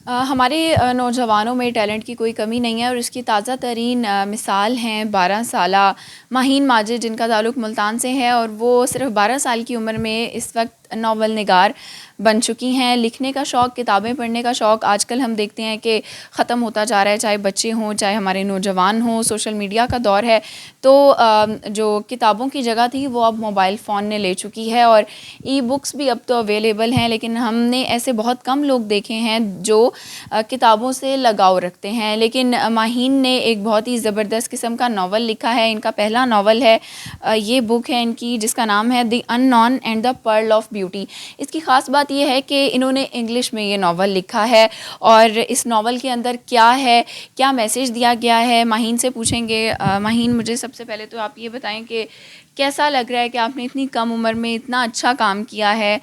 ہمارے نوجوانوں میں ٹیلنٹ کی کوئی کمی نہیں ہے، اور اس کی تازہ ترین مثال ہیں 12 سالہ ماہین ماجد، جن کا تعلق ملتان سے ہے، اور وہ صرف 12 سال کی عمر میں اس وقت ناول نگار بن چکی ہیں۔ لکھنے کا شوق، کتابیں پڑھنے کا شوق آج کل ہم دیکھتے ہیں کہ ختم ہوتا جا رہا ہے، چاہے بچے ہوں چاہے ہمارے نوجوان ہوں۔ سوشل میڈیا کا دور ہے، تو جو کتابوں کی جگہ تھی وہ اب موبائل فون نے لے چکی ہے، اور ای بکس بھی اب تو اویلیبل ہیں، لیکن ہم نے ایسے بہت کم لوگ دیکھے ہیں جو کتابوں سے لگاؤ رکھتے ہیں۔ لیکن ماہین نے ایک بہت ہی زبردست قسم کا ناول لکھا ہے، ان کا پہلا ناول ہے، یہ بک ہے ان کی جس کا نام ہے the unknown and the pearl of beauty. اس کی خاص بات یہ ہے کہ انہوں نے انگلش میں یہ ناول لکھا ہے، اور اس ناول کے اندر کیا ہے، کیا میسیج دیا گیا ہے، ماہین سے پوچھیں گے۔ ماہین، مجھے سب سے پہلے تو آپ یہ بتائیں کہ کیسا لگ رہا ہے کہ آپ نے اتنی کم عمر میں اتنا اچھا کام کیا ہے،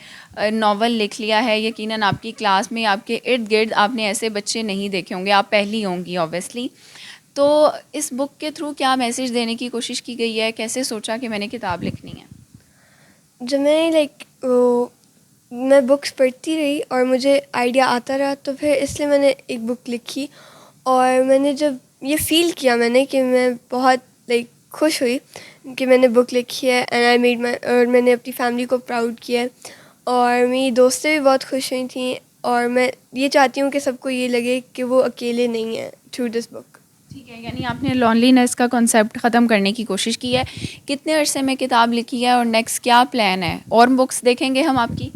ناول لکھ لیا ہے۔ یقیناً آپ کی کلاس میں، آپ کے ارد گرد آپ نے ایسے بچے نہیں دیکھے ہوں گے، آپ پہلی ہوں گی اوبیسلی۔ تو اس بک کے تھرو کیا میسیج دینے کی کوشش کی گئی ہے؟ کیسے سوچا کہ میں نے کتاب لکھنی ہے؟ جب میں بکس پڑھتی رہی اور مجھے آئیڈیا آتا رہا، تو پھر اس لیے میں نے ایک بک لکھی، اور میں نے جب یہ فیل کیا میں نے کہ میں بہت خوش ہوئی کہ میں نے بک لکھی ہے، اینڈ آئی میڈ اور میں نے اپنی فیملی کو پراؤڈ کیا ہے، اور میری دوستیں بھی بہت خوش ہوئی تھیں، اور میں یہ چاہتی ہوں کہ سب کو یہ لگے کہ وہ اکیلے نہیں ہیں تھرو دس بک۔ ٹھیک ہے، یعنی آپ نے لونلی نیس کا کنسیپٹ ختم کرنے کی کوشش کی ہے۔ کتنے عرصے میں کتاب لکھی ہے، اور نیکسٹ کیا پلان ہے؟ اور بکس دیکھیں گے ہم آپ کی؟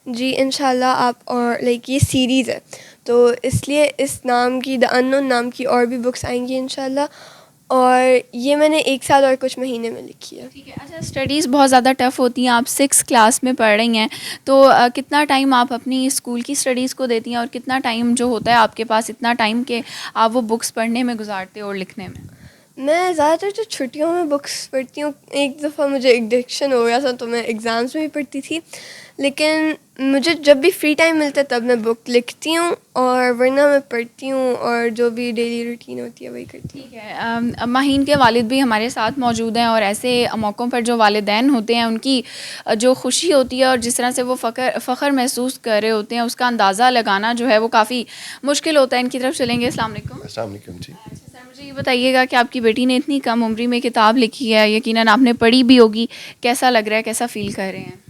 جی انشاءاللہ، آپ اور یہ سیریز ہے تو اس لیے اس نام کی دا انون نام کی اور بھی بکس آئیں گی انشاءاللہ، اور یہ میں نے 1 سال اور کچھ مہینے میں لکھی ہے۔ ٹھیک ہے، اچھا، اسٹڈیز بہت زیادہ ٹف ہوتی ہیں، آپ 6 کلاس میں پڑھ رہی ہیں، تو کتنا ٹائم آپ اپنی اسکول کی اسٹڈیز کو دیتی ہیں، اور کتنا ٹائم جو ہوتا ہے آپ کے پاس اتنا ٹائم کہ آپ وہ بکس پڑھنے میں گزارتے ہو اور لکھنے میں؟ میں زیادہ تر تو چھٹیوں میں بکس پڑھتی ہوں۔ ایک دفعہ مجھے ایڈکشن ہو گیا تھا تو میں ایگزامس میں بھی پڑھتی تھی، لیکن مجھے جب بھی فری ٹائم ملتا ہے تب میں بک لکھتی ہوں، اور ورنہ میں پڑھتی ہوں اور جو بھی ڈیلی روٹین ہوتی ہے وہی کرتی ہوں۔ ٹھیک ہے، ماہین کے والد بھی ہمارے ساتھ موجود ہیں، اور ایسے موقعوں پر جو والدین ہوتے ہیں ان کی جو خوشی ہوتی ہے اور جس طرح سے وہ فخر محسوس کر رہے ہوتے ہیں، اس کا اندازہ لگانا جو ہے وہ کافی مشکل ہوتا ہے۔ ان کی طرف چلیں گے۔ السلام علیکم۔ السلام علیکم جی۔ اچھا سر، مجھے یہ بتائیے گا کہ آپ کی بیٹی نے اتنی کم عمری میں کتاب لکھی ہے، یقیناً آپ نے پڑھی بھی ہوگی، کیسا لگ رہا ہے، کیسا فیل کر رہے ہیں؟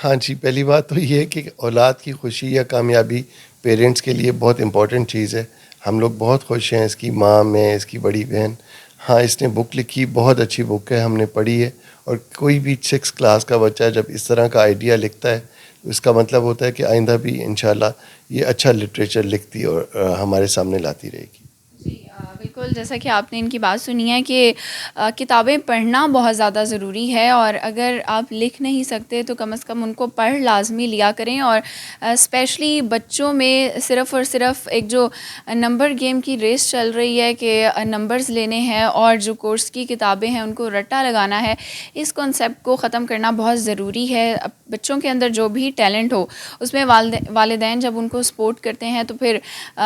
ہاں جی، پہلی بات تو یہ ہے کہ اولاد کی خوشی یا کامیابی پیرنٹس کے لیے بہت امپورٹنٹ چیز ہے۔ ہم لوگ بہت خوش ہیں، اس کی ماں، میں، اس کی بڑی بہن۔ ہاں، اس نے بک لکھی، بہت اچھی بک ہے، ہم نے پڑھی ہے، اور کوئی بھی 6 کلاس کا بچہ جب اس طرح کا آئیڈیا لکھتا ہے تو اس کا مطلب ہوتا ہے کہ آئندہ بھی انشاءاللہ یہ اچھا لٹریچر لکھتی اور ہمارے سامنے لاتی رہے گی۔ جی بالکل، جیسا کہ آپ نے ان کی بات سنی ہے کہ کتابیں پڑھنا بہت زیادہ ضروری ہے، اور اگر آپ لکھ نہیں سکتے تو کم از کم ان کو پڑھ لازمی لیا کریں، اور اسپیشلی بچوں میں صرف اور صرف ایک جو نمبر گیم کی ریس چل رہی ہے کہ نمبرز لینے ہیں، اور جو کورس کی کتابیں ہیں ان کو رٹا لگانا ہے، اس کنسیپٹ کو ختم کرنا بہت ضروری ہے۔ بچوں کے اندر جو بھی ٹیلنٹ ہو اس میں والدین جب ان کو سپورٹ کرتے ہیں تو پھر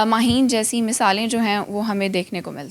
ماہین جیسی مثالیں جو ہیں وہ ہمیں دیکھنے کو ملتی ہیں۔